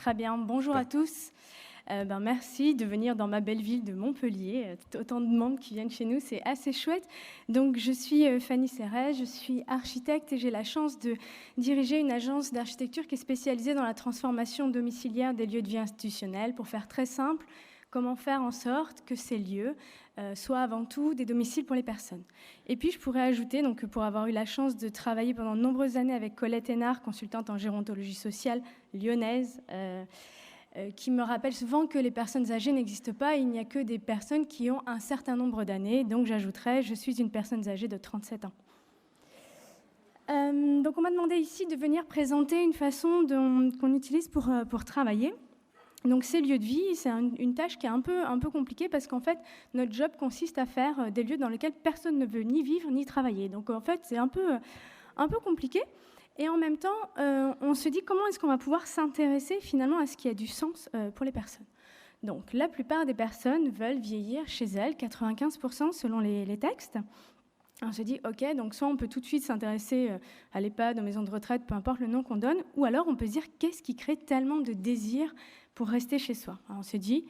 Très bien. Bonjour à tous. Merci de venir dans ma belle ville de Montpellier. Autant de membres qui viennent chez nous, c'est assez chouette. Donc, je suis Fanny Serret, je suis architecte et j'ai la chance de diriger une agence d'architecture qui est spécialisée dans la transformation domiciliaire des lieux de vie institutionnels. Pour faire très simple, comment faire en sorte que ces lieux soient avant tout des domiciles pour les personnes. Et puis, je pourrais ajouter, donc, pour avoir eu la chance de travailler pendant de nombreuses années avec Colette Hénard, consultante en gérontologie sociale lyonnaise, qui me rappelle souvent que les personnes âgées n'existent pas, il n'y a que des personnes qui ont un certain nombre d'années, donc j'ajouterais, je suis une personne âgée de 37 ans. Donc on m'a demandé ici de venir présenter une façon qu'on utilise pour travailler. Donc ces lieux de vie, c'est une tâche qui est un peu compliquée parce qu'en fait, notre job consiste à faire des lieux dans lesquels personne ne veut ni vivre ni travailler. Donc en fait, c'est un peu compliqué. Et en même temps, on se dit comment est-ce qu'on va pouvoir s'intéresser finalement à ce qui a du sens pour les personnes. Donc la plupart des personnes veulent vieillir chez elles, 95% selon les textes. On se dit, ok, donc soit on peut tout de suite s'intéresser à l'EHPAD, aux maisons de retraite, peu importe le nom qu'on donne, ou alors on peut se dire qu'est-ce qui crée tellement de désir pour rester chez soi. Alors on se dit,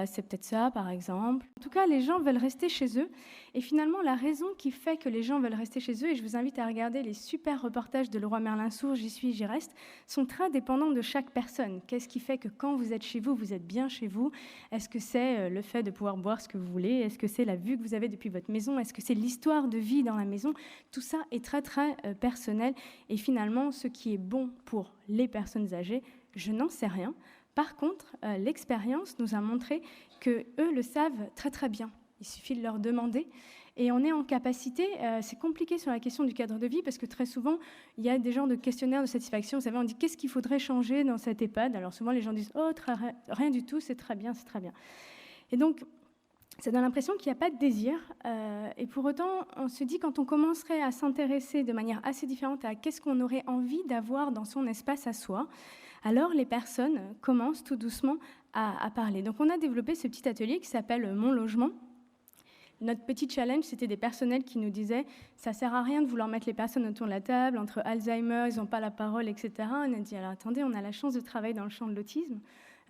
c'est peut-être ça, par exemple. En tout cas, les gens veulent rester chez eux. Et finalement, la raison qui fait que les gens veulent rester chez eux, et je vous invite à regarder les super reportages de Leroy Merlin-Sourd, J'y suis, j'y reste, sont très dépendants de chaque personne. Qu'est-ce qui fait que quand vous êtes chez vous êtes bien chez vous? Est-ce que c'est le fait de pouvoir boire ce que vous voulez? Est-ce que c'est la vue que vous avez depuis votre maison? Est-ce que c'est l'histoire de vie dans la maison? Tout ça est très, très personnel. Et finalement, ce qui est bon pour les personnes âgées, je n'en sais rien. Par contre, l'expérience nous a montré qu'eux le savent très très bien. Il suffit de leur demander et on est en capacité, c'est compliqué sur la question du cadre de vie parce que très souvent, il y a des genres de questionnaires de satisfaction. Vous savez, on dit qu'est-ce qu'il faudrait changer dans cet EHPAD? Alors souvent, les gens disent « Oh, rien du tout, c'est très bien, c'est très bien ». Et donc, ça donne l'impression qu'il n'y a pas de désir. Et pour autant, on se dit quand on commencerait à s'intéresser de manière assez différente à qu'est-ce qu'on aurait envie d'avoir dans son espace à soi, alors les personnes commencent tout doucement à parler. Donc on a développé ce petit atelier qui s'appelle Mon Logement. Notre petit challenge, c'était des personnels qui nous disaient « ça sert à rien de vouloir mettre les personnes autour de la table, entre Alzheimer, ils n'ont pas la parole, etc. » On a dit « alors attendez, on a la chance de travailler dans le champ de l'autisme,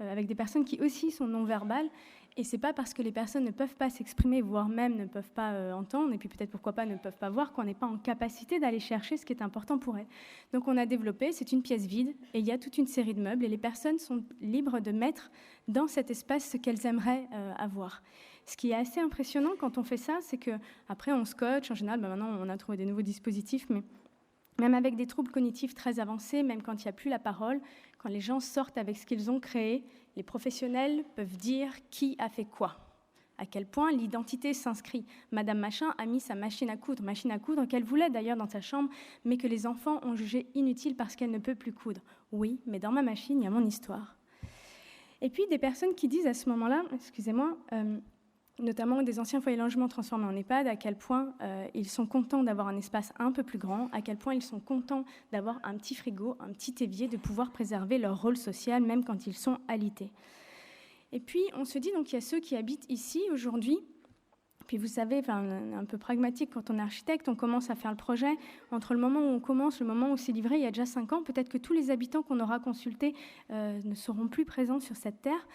avec des personnes qui aussi sont non-verbales. Et c'est pas parce que les personnes ne peuvent pas s'exprimer, voire même ne peuvent pas entendre, et puis peut-être pourquoi pas ne peuvent pas voir, qu'on n'est pas en capacité d'aller chercher ce qui est important pour elles. Donc on a développé, c'est une pièce vide, et il y a toute une série de meubles, et les personnes sont libres de mettre dans cet espace ce qu'elles aimeraient avoir. Ce qui est assez impressionnant quand on fait ça, c'est que après on scotche, en général, maintenant on a trouvé des nouveaux dispositifs, mais même avec des troubles cognitifs très avancés, même quand il n'y a plus la parole, quand les gens sortent avec ce qu'ils ont créé, les professionnels peuvent dire qui a fait quoi, à quel point l'identité s'inscrit. Madame Machin a mis sa machine à coudre qu'elle voulait d'ailleurs dans sa chambre, mais que les enfants ont jugé inutile parce qu'elle ne peut plus coudre. Oui, mais dans ma machine, il y a mon histoire. Et puis des personnes qui disent à ce moment-là, excusez-moi, notamment des anciens foyers logement transformés en EHPAD, à quel point ils sont contents d'avoir un espace un peu plus grand, à quel point ils sont contents d'avoir un petit frigo, un petit évier, de pouvoir préserver leur rôle social, même quand ils sont alités. Et puis, on se dit, donc, il y a ceux qui habitent ici, aujourd'hui. Puis, vous savez, un peu pragmatique, quand on est architecte, on commence à faire le projet. Entre le moment où on commence, le moment où c'est livré, il y a déjà 5 ans, peut-être que tous les habitants qu'on aura consultés ne seront plus présents sur cette terre.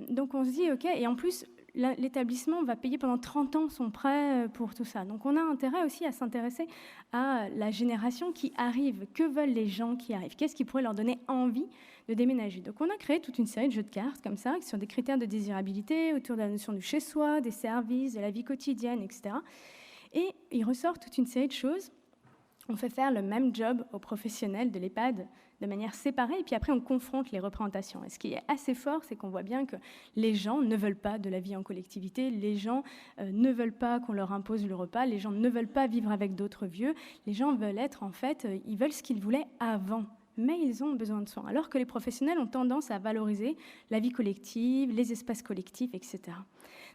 Donc, on se dit, OK, et en plus, l'établissement va payer pendant 30 ans son prêt pour tout ça. Donc on a intérêt aussi à s'intéresser à la génération qui arrive. Que veulent les gens qui arrivent? Qu'est-ce qui pourrait leur donner envie de déménager? Donc on a créé toute une série de jeux de cartes comme ça, sur des critères de désirabilité, autour de la notion du chez-soi, des services, de la vie quotidienne, etc. Et il ressort toute une série de choses. On fait faire le même job aux professionnels de l'EHPAD de manière séparée, et puis après on confronte les représentations. Et ce qui est assez fort, c'est qu'on voit bien que les gens ne veulent pas de la vie en collectivité, les gens ne veulent pas qu'on leur impose le repas, les gens ne veulent pas vivre avec d'autres vieux, les gens veulent être, en fait, ils veulent ce qu'ils voulaient avant. Mais ils ont besoin de soins, alors que les professionnels ont tendance à valoriser la vie collective, les espaces collectifs, etc.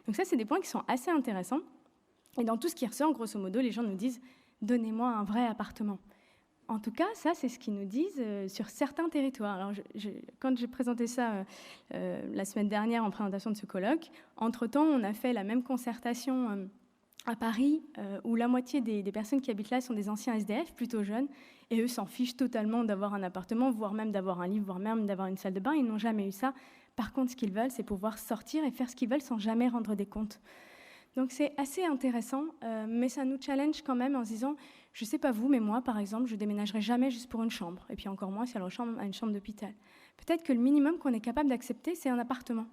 Donc ça, c'est des points qui sont assez intéressants. Et dans tout ce qui ressort, grosso modo, les gens nous disent « donnez-moi un vrai appartement ». En tout cas, ça, c'est ce qu'ils nous disent sur certains territoires. Alors, quand j'ai présenté ça la semaine dernière en présentation de ce colloque, entre-temps, on a fait la même concertation à Paris, où la moitié des personnes qui habitent là sont des anciens SDF, plutôt jeunes, et eux s'en fichent totalement d'avoir un appartement, voire même d'avoir un livre, voire même d'avoir une salle de bain. Ils n'ont jamais eu ça. Par contre, ce qu'ils veulent, c'est pouvoir sortir et faire ce qu'ils veulent sans jamais rendre des comptes. Donc c'est assez intéressant, mais ça nous challenge quand même en se disant, je ne sais pas vous, mais moi, par exemple, je ne déménagerai jamais juste pour une chambre, et puis encore moins si elle ressemble à une chambre d'hôpital. Peut-être que le minimum qu'on est capable d'accepter, c'est un appartement.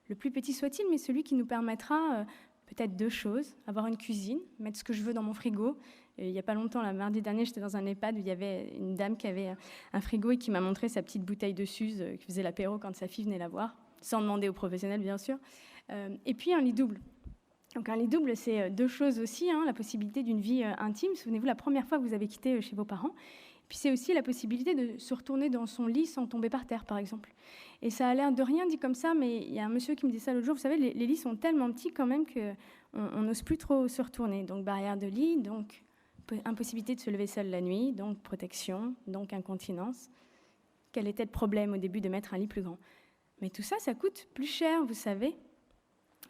Le plus petit soit-il, mais celui qui nous permettra peut-être 2 choses, avoir une cuisine, mettre ce que je veux dans mon frigo. Et il n'y a pas longtemps, mardi dernier, j'étais dans un EHPAD où il y avait une dame qui avait un frigo et qui m'a montré sa petite bouteille de Suze qui faisait l'apéro quand sa fille venait la voir, sans demander aux professionnels, bien sûr. Et puis un lit double. Donc un lit double, c'est 2 choses aussi, la possibilité d'une vie intime. Souvenez-vous, la première fois que vous avez quitté chez vos parents. Puis c'est aussi la possibilité de se retourner dans son lit sans tomber par terre, par exemple. Et ça a l'air de rien dit comme ça, mais il y a un monsieur qui me dit ça l'autre jour. Vous savez, les lits sont tellement petits quand même qu'on n'ose plus trop se retourner. Donc barrière de lit, donc impossibilité de se lever seul la nuit, donc protection, donc incontinence. Quel était le problème au début de mettre un lit plus grand? Mais tout ça, ça coûte plus cher, vous savez.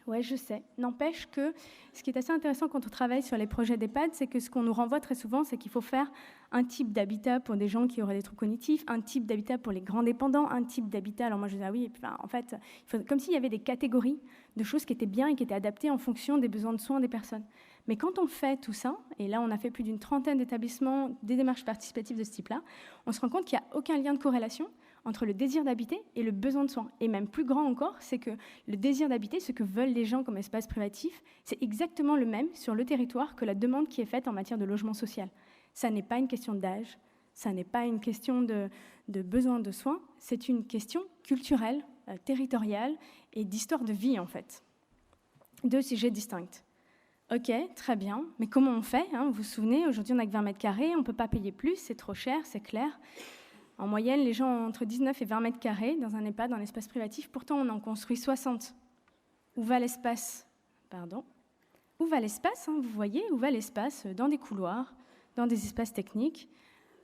Ouais, je sais. N'empêche que ce qui est assez intéressant quand on travaille sur les projets d'EHPAD, c'est que ce qu'on nous renvoie très souvent, c'est qu'il faut faire un type d'habitat pour des gens qui auraient des troubles cognitifs, un type d'habitat pour les grands dépendants, un type d'habitat. Alors moi, je dis, ah oui, en fait, comme s'il y avait des catégories de choses qui étaient bien et qui étaient adaptées en fonction des besoins de soins des personnes. Mais quand on fait tout ça, et là, on a fait plus d'une trentaine d'établissements, des démarches participatives de ce type-là, on se rend compte qu'il n'y a aucun lien de corrélation entre le désir d'habiter et le besoin de soins. Et même plus grand encore, c'est que le désir d'habiter, ce que veulent les gens comme espace privatif, c'est exactement le même sur le territoire que la demande qui est faite en matière de logement social. Ça n'est pas une question d'âge, ça n'est pas une question de besoin de soins, c'est une question culturelle, territoriale et d'histoire de vie, en fait. 2 sujets distincts. Ok, très bien, mais comment on fait Vous vous souvenez, aujourd'hui on n'a que 20 mètres carrés, on ne peut pas payer plus, c'est trop cher, c'est clair. En moyenne, les gens ont entre 19 et 20 mètres carrés dans un EHPAD, dans l'espace privatif. Pourtant, on en construit 60. Où va l'espace? Où va l'espace Vous voyez, où va l'espace? Dans des couloirs, dans des espaces techniques,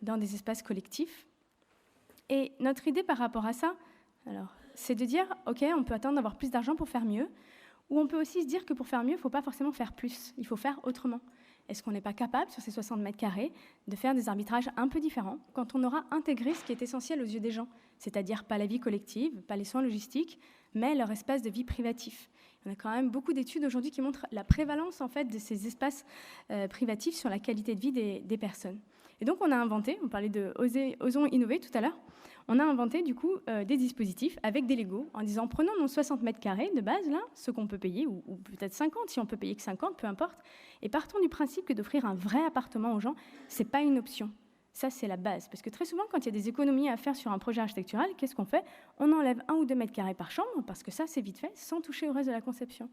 dans des espaces collectifs. Et notre idée par rapport à ça, c'est de dire, ok, on peut attendre d'avoir plus d'argent pour faire mieux, ou on peut aussi se dire que pour faire mieux, il ne faut pas forcément faire plus, il faut faire autrement. Est-ce qu'on n'est pas capable, sur ces 60 mètres carrés, de faire des arbitrages un peu différents quand on aura intégré ce qui est essentiel aux yeux des gens, c'est-à-dire pas la vie collective, pas les soins logistiques, mais leur espace de vie privatif. On a quand même beaucoup d'études aujourd'hui qui montrent la prévalence en fait, de ces espaces privatifs sur la qualité de vie des personnes. Et donc on a inventé, on parlait de Osons innover tout à l'heure, on a inventé du coup des dispositifs avec des Legos en disant prenons nos 60 mètres carrés de base, là, ce qu'on peut payer, ou peut-être 50, si on peut payer que 50, peu importe, et partons du principe que d'offrir un vrai appartement aux gens, c'est pas une option. Ça, c'est la base. Parce que très souvent, quand il y a des économies à faire sur un projet architectural, qu'est-ce qu'on fait? On enlève 1 ou 2 mètres carrés par chambre, parce que ça, c'est vite fait, sans toucher au reste de la conception.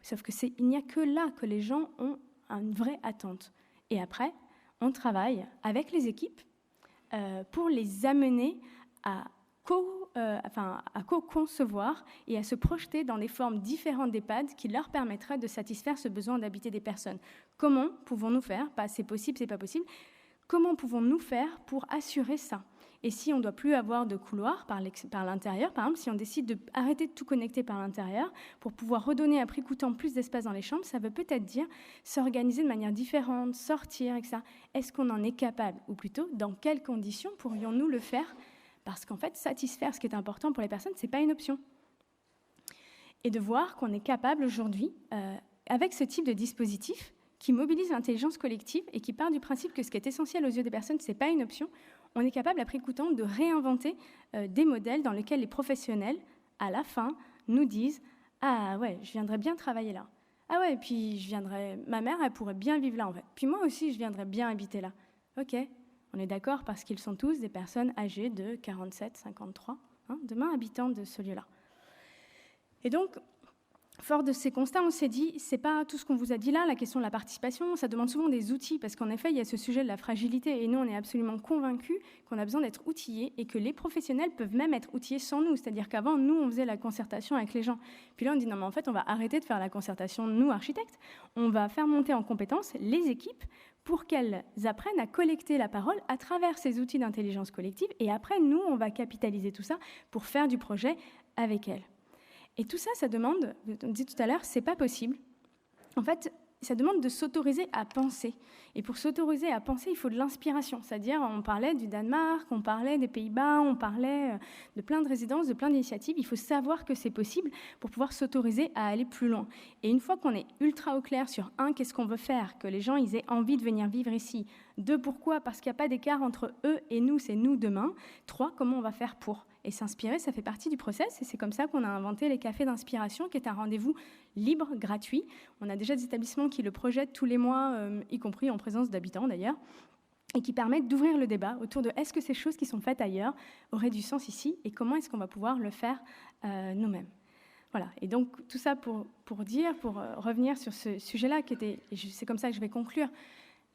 Sauf que il n'y a que là que les gens ont une vraie attente. Et après, on travaille avec les équipes pour les amener à co-concevoir et à se projeter dans des formes différentes d'EHPAD qui leur permettraient de satisfaire ce besoin d'habiter des personnes. Comment pouvons-nous faire? C'est possible, c'est pas possible. Comment pouvons-nous faire pour assurer ça? Et si on ne doit plus avoir de couloir par l'intérieur, par exemple, si on décide d'arrêter de tout connecter par l'intérieur pour pouvoir redonner à prix coûtant plus d'espace dans les chambres, ça veut peut-être dire s'organiser de manière différente, sortir, etc. Est-ce qu'on en est capable? Ou plutôt, dans quelles conditions pourrions-nous le faire? Parce qu'en fait, satisfaire ce qui est important pour les personnes, ce n'est pas une option. Et de voir qu'on est capable aujourd'hui, avec ce type de dispositif, qui mobilise l'intelligence collective et qui part du principe que ce qui est essentiel aux yeux des personnes, ce n'est pas une option, on est capable, à prix coûtant, de réinventer des modèles dans lesquels les professionnels, à la fin, nous disent « Ah ouais, je viendrais bien travailler là. Ah ouais, puis ma mère, elle pourrait bien vivre là, en fait. Puis moi aussi, je viendrais bien habiter là. » Ok, on est d'accord parce qu'ils sont tous des personnes âgées de 47, 53, demain habitants de ce lieu-là. Et donc, fort de ces constats, on s'est dit, c'est pas tout ce qu'on vous a dit là, la question de la participation, ça demande souvent des outils, parce qu'en effet, il y a ce sujet de la fragilité, et nous, on est absolument convaincus qu'on a besoin d'être outillés, et que les professionnels peuvent même être outillés sans nous, c'est-à-dire qu'avant, nous, on faisait la concertation avec les gens. Puis là, on dit, non, mais en fait, on va arrêter de faire la concertation, nous, architectes, on va faire monter en compétence les équipes pour qu'elles apprennent à collecter la parole à travers ces outils d'intelligence collective, et après, nous, on va capitaliser tout ça pour faire du projet avec elles. Et tout ça, ça demande, on dit tout à l'heure, c'est pas possible. En fait, ça demande de s'autoriser à penser. Et pour s'autoriser à penser, il faut de l'inspiration. C'est-à-dire, on parlait du Danemark, on parlait des Pays-Bas, on parlait de plein de résidences, de plein d'initiatives. Il faut savoir que c'est possible pour pouvoir s'autoriser à aller plus loin. Et une fois qu'on est ultra au clair sur, qu'est-ce qu'on veut faire, que les gens ils aient envie de venir vivre ici. 2, pourquoi ? Parce qu'il n'y a pas d'écart entre eux et nous, c'est nous demain. 3, comment on va faire pour ? Et s'inspirer, ça fait partie du process, et c'est comme ça qu'on a inventé les cafés d'inspiration, qui est un rendez-vous libre, gratuit. On a déjà des établissements qui le projettent tous les mois, y compris en présence d'habitants d'ailleurs, et qui permettent d'ouvrir le débat autour de est-ce que ces choses qui sont faites ailleurs auraient du sens ici, et comment est-ce qu'on va pouvoir le faire nous-mêmes. Voilà, et donc tout ça pour revenir sur ce sujet-là, et c'est comme ça que je vais conclure.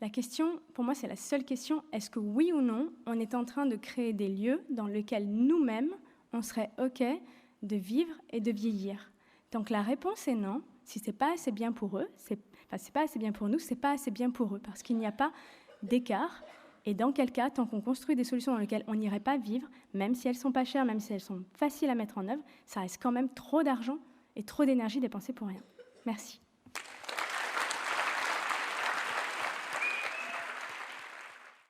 La question, pour moi, c'est la seule question, est-ce que oui ou non, on est en train de créer des lieux dans lesquels nous-mêmes, on serait OK de vivre et de vieillir ? Donc la réponse est non. Si ce n'est pas assez bien pour eux, c'est pas assez bien pour nous, c'est pas assez bien pour eux, parce qu'il n'y a pas d'écart. Et dans quel cas, tant qu'on construit des solutions dans lesquelles on n'irait pas vivre, même si elles ne sont pas chères, même si elles sont faciles à mettre en œuvre, ça reste quand même trop d'argent et trop d'énergie dépensée pour rien. Merci.